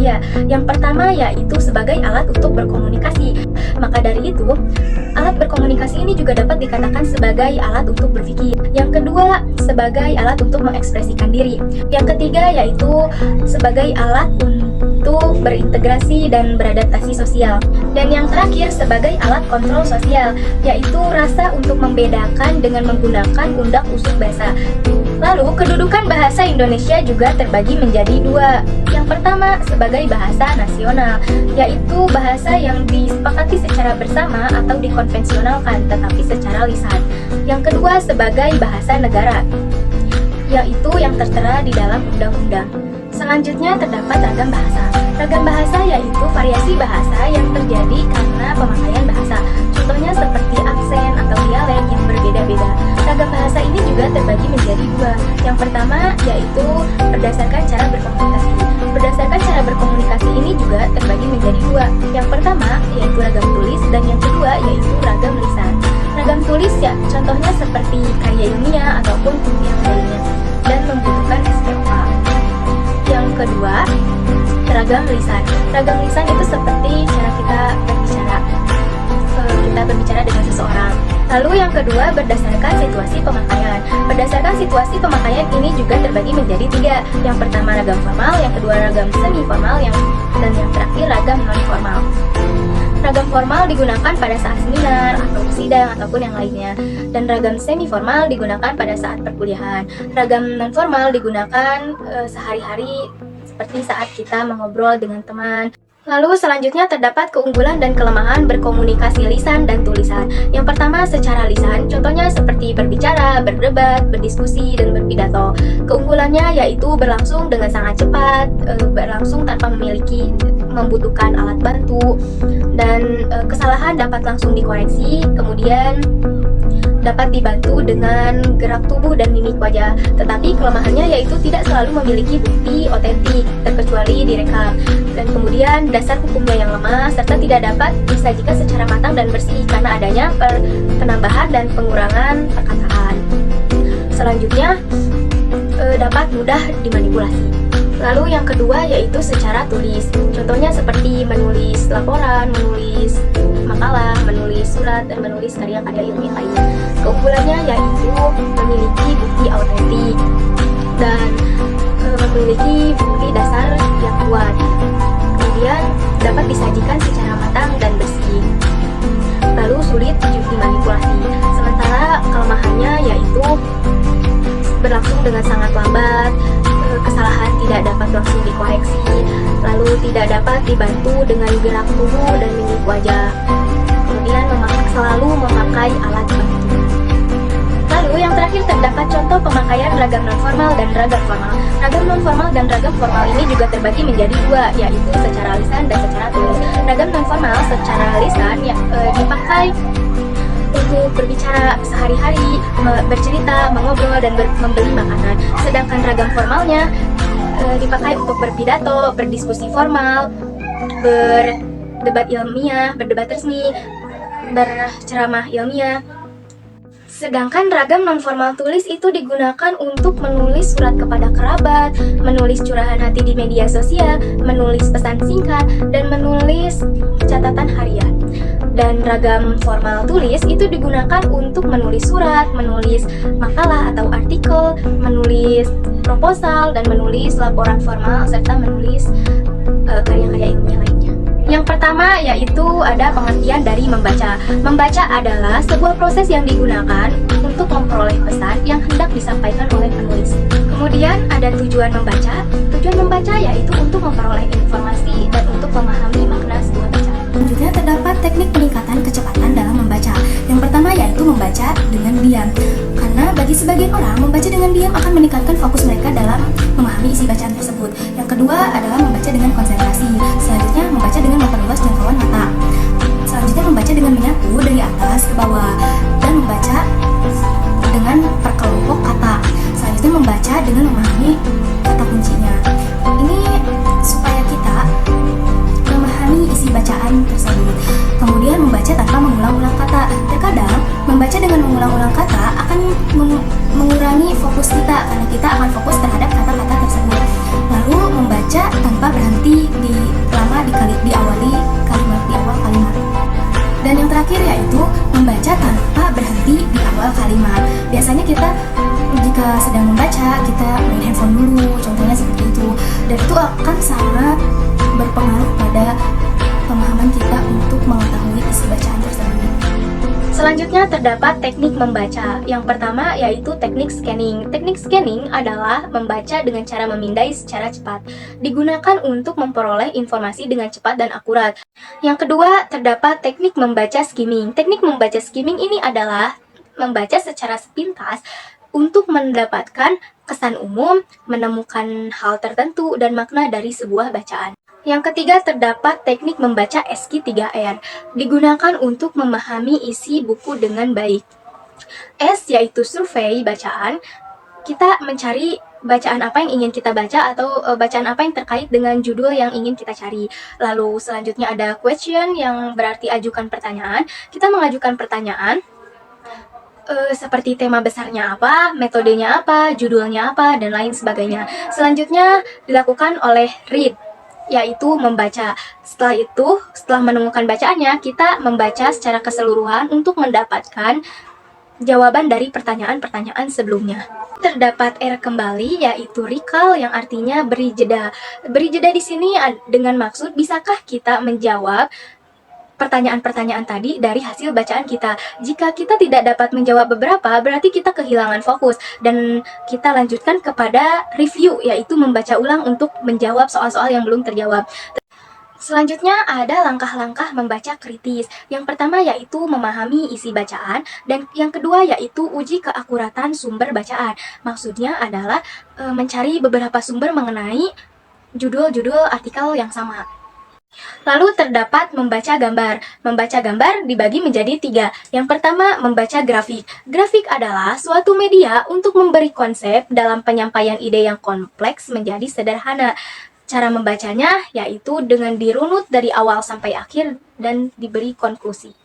manusia. Yang pertama yaitu sebagai alat untuk berkomunikasi. Maka dari itu, alat berkomunikasi ini juga dapat dikatakan sebagai alat untuk berpikir. Yang kedua, sebagai alat untuk mengekspresikan diri. Yang ketiga yaitu sebagai alat untuk berintegrasi dan beradaptasi sosial. Dan yang terakhir sebagai alat kontrol sosial, yaitu rasa untuk membedakan dengan menggunakan undak usuk basa. Lalu, kedudukan bahasa Indonesia juga terbagi menjadi dua. Yang pertama, sebagai bahasa nasional, yaitu bahasa yang disepakati secara bersama atau dikonvensionalkan, tetapi secara lisan. Yang kedua, sebagai bahasa negara, yaitu yang tertera di dalam undang-undang. Selanjutnya terdapat ragam bahasa. Ragam bahasa yaitu variasi bahasa yang terjadi karena pemakaian bahasa. Contohnya seperti aksen atau dialek yang berbeda-beda. Ragam bahasa ini juga terbagi menjadi dua. Yang pertama yaitu berdasarkan cara berkomunikasi. Berdasarkan cara berkomunikasi ini juga terbagi menjadi dua. Yang pertama yaitu ragam tulis dan yang kedua yaitu ragam lisan. Ragam tulis ya contohnya seperti karya ilmiah ataupun yang lainnya dan membutuhkan SPOK. Yang kedua, ragam lisan. Ragam lisan itu seperti cara kita berbicara dengan seseorang. Lalu yang kedua, berdasarkan situasi pemakaian. Berdasarkan situasi pemakaian ini juga terbagi menjadi tiga. Yang pertama ragam formal, yang kedua ragam semi formal, dan yang terakhir ragam non formal. Ragam formal digunakan pada saat seminar atau sidang ataupun yang lainnya, dan ragam semi formal digunakan pada saat perkuliahan. Ragam non formal digunakan sehari-hari seperti saat kita mengobrol dengan teman. Lalu selanjutnya terdapat keunggulan dan kelemahan berkomunikasi lisan dan tulisan. Yang pertama secara lisan, contohnya seperti berbicara, berdebat, berdiskusi, dan berpidato. Keunggulannya yaitu berlangsung dengan sangat cepat, berlangsung tanpa membutuhkan alat bantu, dan kesalahan dapat langsung dikoreksi, kemudian dapat dibantu dengan gerak tubuh dan mimik wajah. Tetapi kelemahannya yaitu tidak selalu memiliki bukti otentik, terkecuali direkam. Dan kemudian dasar hukumnya yang lemah serta tidak dapat disajikan secara matang dan bersih karena adanya penambahan dan pengurangan perkataan. Selanjutnya dapat mudah dimanipulasi. Lalu yang kedua yaitu secara tulis. Contohnya seperti menulis laporan, menulis makalah, menulis surat, dan menulis karya-karya ilmiah lainnya. Keunggulannya yaitu memiliki bukti autentik dan memiliki bukti dasar yang kuat. Kemudian dapat disajikan secara matang dan bersih. Lalu sulit dimanipulasi. Sementara kelemahannya yaitu berlangsung dengan sangat lambat, kesalahan tidak dapat langsung dikoreksi, lalu tidak dapat dibantu dengan gerak tubuh dan mimik wajah. Kemudian selalu memakai alat bantu. Lalu yang terakhir terdapat contoh pemakaian ragam non-formal dan ragam formal. Ragam non-formal dan ragam formal ini juga terbagi menjadi dua, yaitu secara lisan dan secara tulis. Ragam non-formal secara lisan dipakai untuk berbicara sehari-hari, bercerita, mengobrol, dan membeli makanan. Sedangkan ragam formalnya dipakai untuk berpidato, berdiskusi formal, berdebat ilmiah, berdebat resmi, berceramah ilmiah. Sedangkan ragam non-formal tulis itu digunakan untuk menulis surat kepada kerabat, menulis curahan hati di media sosial, menulis pesan singkat, dan menulis catatan harian. Dan ragam formal tulis itu digunakan untuk menulis surat, menulis makalah atau artikel, menulis proposal, dan menulis laporan formal, serta menulis karya-karya ilmiah lainnya. Yang pertama yaitu ada pengertian dari membaca. Membaca adalah sebuah proses yang digunakan untuk memperoleh pesan yang hendak disampaikan oleh penulis. Kemudian ada tujuan membaca. Tujuan membaca yaitu untuk memperoleh informasi dan untuk memahami makna sebuah bacaan. Selanjutnya terdapat teknik peningkatan kecepatan dalam membaca. Yang pertama yaitu membaca dengan diam. Karena bagi sebagian orang, membaca dengan diam akan meningkatkan fokus mereka dalam memahami isi bacaan tersebut. Yang kedua adalah membaca dengan konsentrasi. Selanjutnya membaca dengan memperluas jangkauan mata. Selanjutnya membaca dengan menyapu dari atas ke bawah dan membaca dengan perkelompok kata. Selanjutnya membaca dengan memahami kata kuncinya. Ini supaya kita memahami isi bacaan tersebut. Kemudian membaca tanpa mengulang-ulang kata. Terkadang membaca dengan mengulang-ulang kata akan mengurangi fokus kita karena kita akan fokus terhadap kata-kata tersebut. Lalu membaca tanpa berhenti di sangat berpengaruh pada pemahaman kita untuk mengetahui isi bacaan tersebut. Selanjutnya terdapat teknik membaca. Yang pertama yaitu teknik scanning. Teknik scanning adalah membaca dengan cara memindai secara cepat. Digunakan untuk memperoleh informasi dengan cepat dan akurat. Yang kedua terdapat teknik membaca skimming. Teknik membaca skimming ini adalah membaca secara sepintas untuk mendapatkan kesan umum, menemukan hal tertentu dan makna dari sebuah bacaan. Yang ketiga terdapat teknik membaca SQ3R, digunakan untuk memahami isi buku dengan baik. S yaitu survei bacaan, kita mencari bacaan apa yang ingin kita baca atau bacaan apa yang terkait dengan judul yang ingin kita cari. Lalu selanjutnya ada question yang berarti ajukan pertanyaan. Kita mengajukan pertanyaan seperti tema besarnya apa, metodenya apa, judulnya apa, dan lain sebagainya. Selanjutnya dilakukan oleh read, yaitu membaca. Setelah itu, setelah menemukan bacaannya, kita membaca secara keseluruhan untuk mendapatkan jawaban dari pertanyaan-pertanyaan sebelumnya. Terdapat R kembali, yaitu recall yang artinya beri jeda. Beri jeda di sini dengan maksud bisakah kita menjawab pertanyaan-pertanyaan tadi dari hasil bacaan kita. Jika kita tidak dapat menjawab beberapa, berarti kita kehilangan fokus dan kita lanjutkan kepada review, yaitu membaca ulang untuk menjawab soal-soal yang belum terjawab. Selanjutnya ada langkah-langkah membaca kritis. Yang pertama yaitu memahami isi bacaan, dan yang kedua yaitu uji keakuratan sumber bacaan. Maksudnya adalah mencari beberapa sumber mengenai judul-judul artikel yang sama. Lalu terdapat membaca gambar. Membaca gambar dibagi menjadi 3. Yang pertama, membaca grafik. Grafik adalah suatu media untuk memberi konsep dalam penyampaian ide yang kompleks menjadi sederhana. Cara membacanya yaitu dengan dirunut dari awal sampai akhir dan diberi konklusi.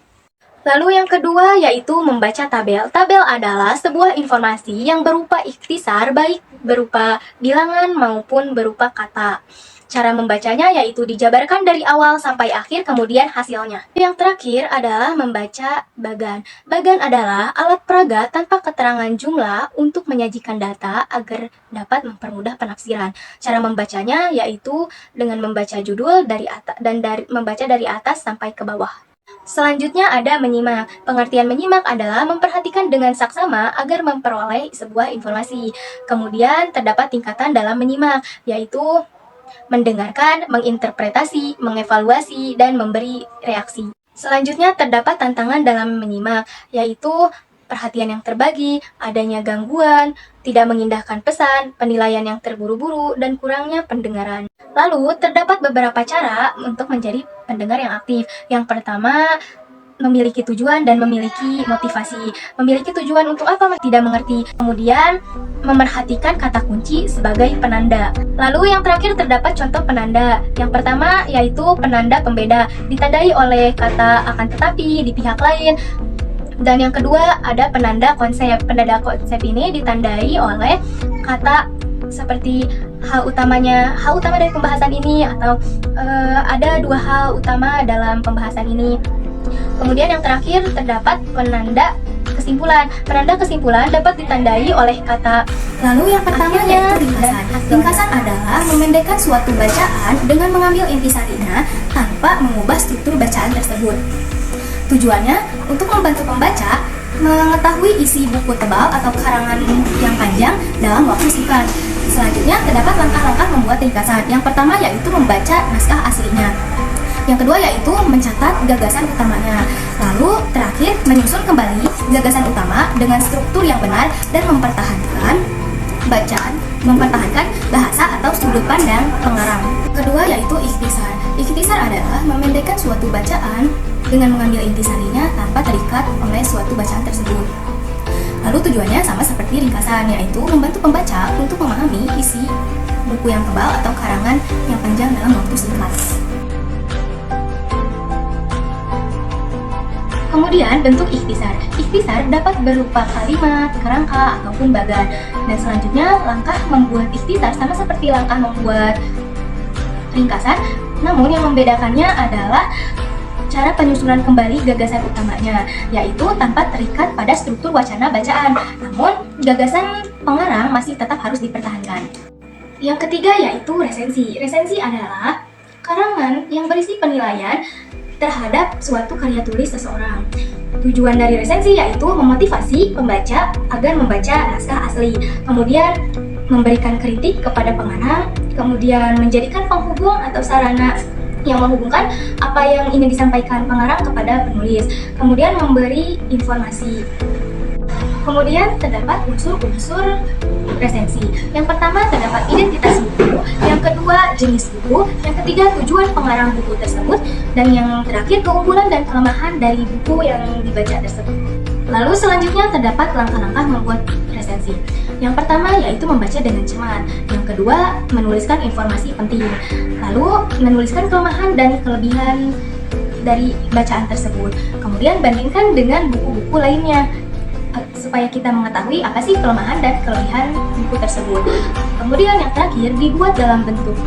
Lalu yang kedua yaitu membaca tabel. Tabel adalah sebuah informasi yang berupa ikhtisar, baik berupa bilangan maupun berupa kata. Cara membacanya yaitu dijabarkan dari awal sampai akhir, kemudian hasilnya. Yang terakhir adalah membaca bagan. Bagan adalah alat peraga tanpa keterangan jumlah untuk menyajikan data agar dapat mempermudah penafsiran. Cara membacanya yaitu dengan membaca judul dari atas dan membaca dari atas sampai ke bawah. Selanjutnya ada menyimak. Pengertian menyimak adalah memperhatikan dengan saksama agar memperoleh sebuah informasi. Kemudian terdapat tingkatan dalam menyimak, yaitu mendengarkan, menginterpretasi, mengevaluasi, dan memberi reaksi. Selanjutnya terdapat tantangan dalam menyimak, yaitu perhatian yang terbagi, adanya gangguan, tidak mengindahkan pesan, penilaian yang terburu-buru, dan kurangnya pendengaran. Lalu terdapat beberapa cara untuk menjadi pendengar yang aktif. Yang pertama, memiliki tujuan dan memiliki motivasi. Memiliki tujuan untuk apa? Tidak mengerti. Kemudian, memerhatikan kata kunci sebagai penanda. Lalu yang terakhir terdapat contoh penanda. Yang pertama yaitu penanda pembeda, ditandai oleh kata akan tetapi di pihak lain. Dan yang kedua ada penanda konsep. Penanda konsep ini ditandai oleh kata seperti hal utama dari pembahasan ini, atau ada 2 hal utama dalam pembahasan ini. Kemudian yang terakhir terdapat penanda kesimpulan. Penanda kesimpulan dapat ditandai oleh kata. Lalu yang pertama yaitu ringkasan. Ringkasan adalah memendekkan suatu bacaan dengan mengambil intisarinya tanpa mengubah struktur bacaan tersebut. Tujuannya untuk membantu pembaca mengetahui isi buku tebal atau karangan yang panjang dalam waktu singkat. Selanjutnya terdapat langkah-langkah membuat ringkasan. Yang pertama yaitu membaca naskah aslinya. Yang kedua yaitu mencatat gagasan utamanya. Lalu terakhir menyusun kembali gagasan utama dengan struktur yang benar dan mempertahankan bahasa atau sudut pandang pengarang. Kedua yaitu ikhtisar. Ikhtisar adalah memendekkan suatu bacaan dengan mengambil intisarinya tanpa terikat oleh suatu bacaan tersebut. Lalu tujuannya sama seperti ringkasan, yaitu membantu pembaca untuk memahami isi buku yang tebal atau karangan yang panjang dalam waktu singkat. Kemudian bentuk ikhtisar. Ikhtisar dapat berupa kalimat, kerangka, ataupun bagan. Dan selanjutnya langkah membuat ikhtisar sama seperti langkah membuat ringkasan, namun yang membedakannya adalah cara penyusunan kembali gagasan utamanya, yaitu tanpa terikat pada struktur wacana bacaan. Namun gagasan pengarang masih tetap harus dipertahankan. Yang ketiga yaitu resensi. Resensi adalah karangan yang berisi penilaian terhadap suatu karya tulis seseorang. Tujuan dari resensi yaitu memotivasi pembaca agar membaca naskah asli, kemudian memberikan kritik kepada pengarang, kemudian menjadikan penghubung atau sarana yang menghubungkan apa yang ingin disampaikan pengarang kepada penulis, kemudian memberi informasi. Kemudian terdapat unsur-unsur resensi. Yang pertama terdapat identitas buku, yang kedua jenis buku, yang ketiga tujuan pengarang buku tersebut, dan yang terakhir keunggulan dan kelemahan dari buku yang dibaca tersebut. Lalu selanjutnya terdapat langkah-langkah membuat resensi. Yang pertama yaitu membaca dengan cermat, yang kedua menuliskan informasi penting, lalu menuliskan kelemahan dan kelebihan dari bacaan tersebut. Kemudian bandingkan dengan buku-buku lainnya supaya kita mengetahui apa sih kelemahan dan kelebihan buku tersebut. Kemudian yang terakhir dibuat dalam bentuk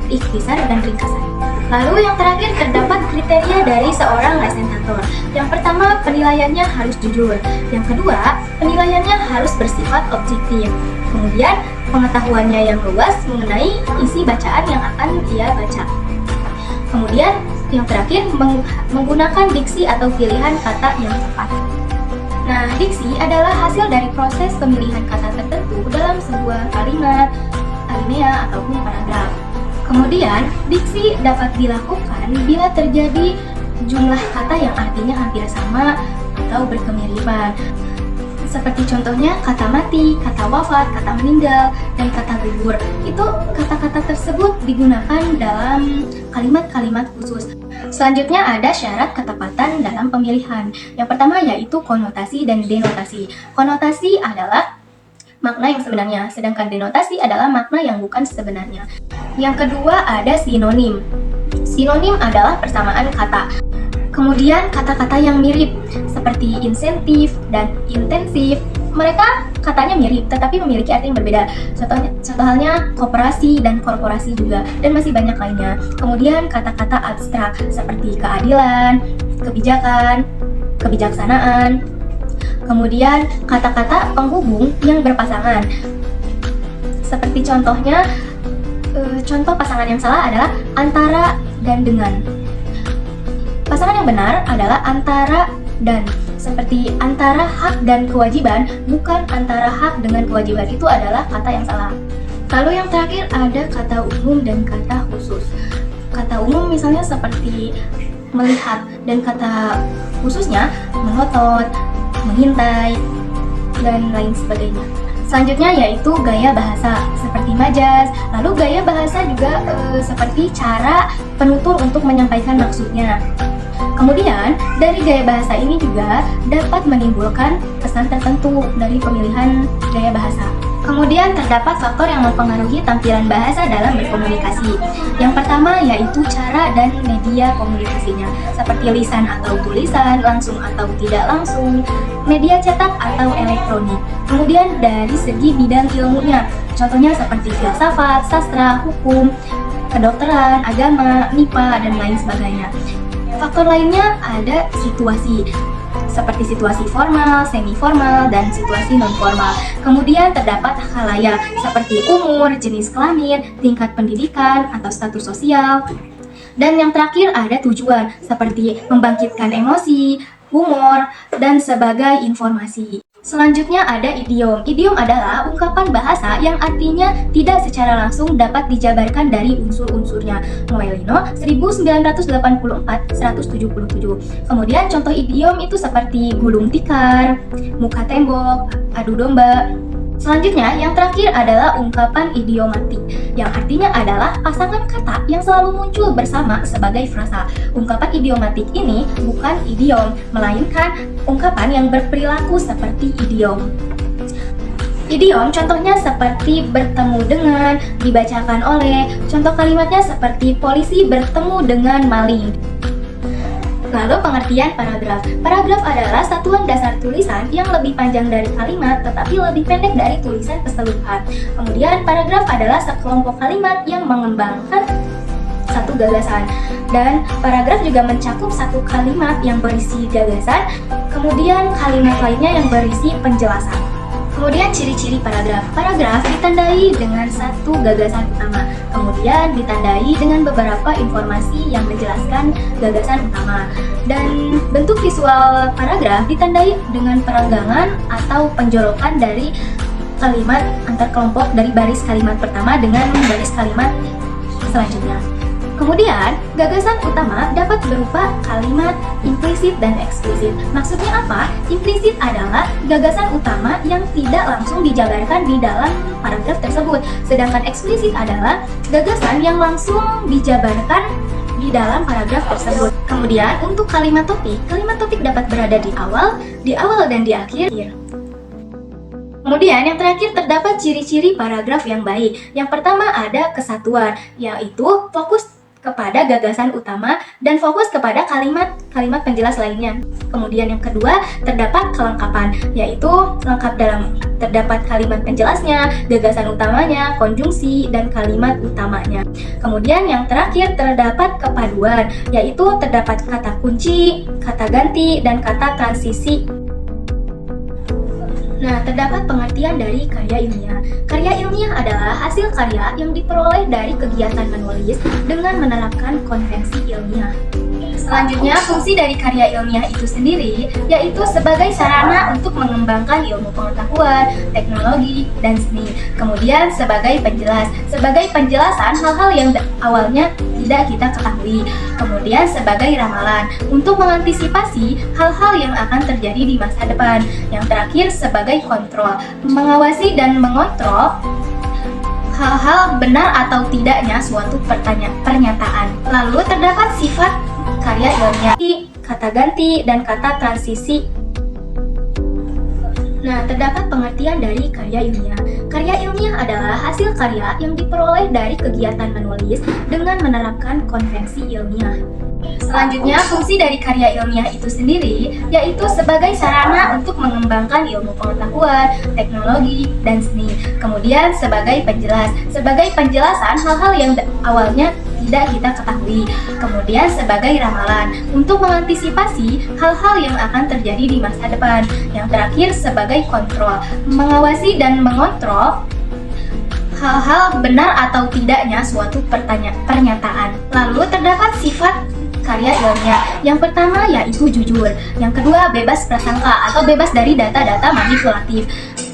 ikhtisar dan ringkasan. Lalu yang terakhir terdapat kriteria dari seorang resentator. Yang pertama, penilaiannya harus jujur. Yang kedua, penilaiannya harus bersifat objektif. Kemudian pengetahuannya yang luas mengenai isi bacaan yang akan dia baca. Kemudian yang terakhir menggunakan diksi atau pilihan kata yang tepat. Nah, diksi adalah hasil dari proses pemilihan kata tertentu dalam sebuah kalimat, alinea, ataupun paragraf. Kemudian, diksi dapat dilakukan bila terjadi jumlah kata yang artinya hampir sama atau berkemiripan. Seperti contohnya kata mati, kata wafat, kata meninggal, dan kata gugur. Itu kata-kata tersebut digunakan dalam kalimat-kalimat khusus. Selanjutnya ada syarat ketepatan dalam pemilihan. Yang pertama yaitu konotasi dan denotasi. Konotasi adalah makna yang sebenarnya, sedangkan denotasi adalah makna yang bukan sebenarnya. Yang kedua ada sinonim. Sinonim adalah persamaan kata. Kemudian kata-kata yang mirip seperti insentif dan intensif. Mereka katanya mirip tetapi memiliki arti yang berbeda. Contoh halnya koperasi dan korporasi juga, dan masih banyak lainnya. Kemudian kata-kata abstrak seperti keadilan, kebijakan, kebijaksanaan. Kemudian kata-kata penghubung yang berpasangan. Seperti contohnya, contoh pasangan yang salah adalah antara dan dengan. Pasangan yang benar adalah antara dan, seperti antara hak dan kewajiban, bukan antara hak dengan kewajiban. Itu adalah kata yang salah. Lalu yang terakhir ada kata umum dan kata khusus. Kata umum misalnya seperti melihat, dan kata khususnya melotot, mengintai, dan lain sebagainya. Selanjutnya yaitu gaya bahasa seperti majas. Lalu gaya bahasa juga seperti cara penutur untuk menyampaikan maksudnya. Kemudian dari gaya bahasa ini juga dapat menimbulkan kesan tertentu dari pemilihan gaya bahasa. Kemudian terdapat faktor yang mempengaruhi tampilan bahasa dalam berkomunikasi. Yang pertama yaitu cara dan media komunikasinya, seperti lisan atau tulisan, langsung atau tidak langsung, media cetak atau elektronik. Kemudian dari segi bidang ilmunya, contohnya seperti filsafat, sastra, hukum, kedokteran, agama, MIPA, dan lain sebagainya. Faktor lainnya ada situasi, seperti situasi formal, semi formal, dan situasi non formal. Kemudian terdapat khalayak seperti umur, jenis kelamin, tingkat pendidikan atau status sosial. Dan yang terakhir ada tujuan, seperti membangkitkan emosi, humor, dan sebagai informasi. Selanjutnya ada idiom. Idiom adalah ungkapan bahasa yang artinya tidak secara langsung dapat dijabarkan dari unsur-unsurnya. Moelino 1984-177. Kemudian contoh idiom itu seperti gulung tikar, muka tembok, adu domba. Selanjutnya, yang terakhir adalah ungkapan idiomatik, yang artinya adalah pasangan kata yang selalu muncul bersama sebagai frasa. Ungkapan idiomatik ini bukan idiom, melainkan ungkapan yang berperilaku seperti idiom. Idiom contohnya seperti bertemu dengan, dibacakan oleh. Contoh kalimatnya seperti polisi bertemu dengan maling. Lalu pengertian paragraf. Paragraf adalah satuan dasar tulisan yang lebih panjang dari kalimat tetapi lebih pendek dari tulisan keseluruhan. Kemudian paragraf adalah sekelompok kalimat yang mengembangkan satu gagasan. Dan paragraf juga mencakup satu kalimat yang berisi gagasan, kemudian kalimat lainnya yang berisi penjelasan. Kemudian ciri-ciri paragraf. Paragraf ditandai dengan satu gagasan utama, kemudian ditandai dengan beberapa informasi yang menjelaskan gagasan utama. Dan bentuk visual paragraf ditandai dengan perenggangan atau penjorokan dari kalimat antar kelompok dari baris kalimat pertama dengan baris kalimat selanjutnya. Kemudian, gagasan utama dapat berupa kalimat implisit dan eksplisit. Maksudnya apa? Implisit adalah gagasan utama yang tidak langsung dijabarkan di dalam paragraf tersebut. Sedangkan eksplisit adalah gagasan yang langsung dijabarkan di dalam paragraf tersebut. Kemudian, untuk kalimat topik dapat berada di awal dan di akhir. Kemudian yang terakhir terdapat ciri-ciri paragraf yang baik. Yang pertama ada kesatuan, yaitu fokus kepada gagasan utama dan fokus kepada kalimat penjelas lainnya. Kemudian yang kedua terdapat kelengkapan, yaitu lengkap dalam terdapat kalimat penjelasnya, gagasan utamanya, konjungsi, dan kalimat utamanya. Kemudian yang terakhir terdapat kepaduan, yaitu terdapat kata kunci, kata ganti, dan kata transisi. Nah, terdapat pengertian dari karya ilmiah. Karya ilmiah adalah hasil karya yang diperoleh dari kegiatan menulis dengan menerapkan konvensi ilmiah. Selanjutnya, fungsi dari karya ilmiah itu sendiri yaitu sebagai sarana untuk mengembangkan ilmu pengetahuan, teknologi, dan seni. Kemudian sebagai penjelasan hal-hal yang awalnya tidak kita ketahui. Kemudian sebagai ramalan untuk mengantisipasi hal-hal yang akan terjadi di masa depan. Yang terakhir sebagai kontrol, mengawasi dan mengontrol hal-hal benar atau tidaknya suatu pernyataan. Lalu terdapat sifat karya ilmiah, kata ganti, dan kata transisi. Nah, terdapat pengertian dari karya ilmiah. Karya ilmiah adalah hasil karya yang diperoleh dari kegiatan menulis dengan menerapkan konvensi ilmiah. Selanjutnya, fungsi dari karya ilmiah itu sendiri yaitu sebagai sarana untuk mengembangkan ilmu pengetahuan, teknologi, dan seni. Kemudian sebagai penjelasan hal-hal yang awalnya tidak kita ketahui. Kemudian sebagai ramalan untuk mengantisipasi hal-hal yang akan terjadi di masa depan. Yang terakhir sebagai kontrol, mengawasi dan mengontrol hal-hal benar atau tidaknya suatu pernyataan. Lalu terdapat sifat karya ilmiah. Yang pertama yaitu jujur, yang kedua bebas prasangka atau bebas dari data-data manipulatif,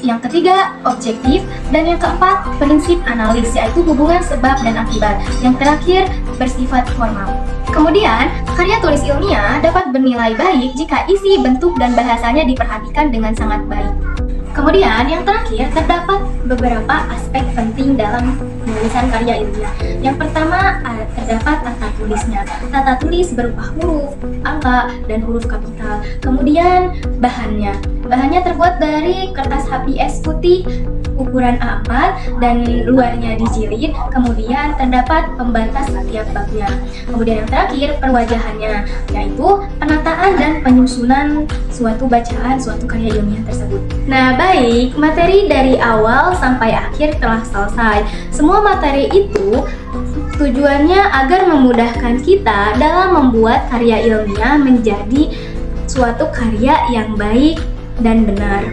yang ketiga objektif, dan yang keempat prinsip analis yaitu hubungan sebab dan akibat, yang terakhir bersifat formal. Kemudian, karya tulis ilmiah dapat bernilai baik jika isi, bentuk, dan bahasanya diperhatikan dengan sangat baik. Kemudian, yang terakhir terdapat beberapa aspek penting dalam penulisan karya ilmiah. Yang pertama, terdapat tata tulisnya. Tata tulis berupa huruf, angka, dan huruf kapital. Kemudian, bahannya. Bahannya terbuat dari kertas HPS putih ukuran A4 dan luarnya dijilid. Kemudian terdapat pembatas setiap babnya. Kemudian yang terakhir perwajahannya, yaitu penataan dan penyusunan suatu bacaan, suatu karya ilmiah tersebut. Nah, baik, materi dari awal sampai akhir telah selesai. Semua materi itu tujuannya agar memudahkan kita dalam membuat karya ilmiah menjadi suatu karya yang baik dan benar.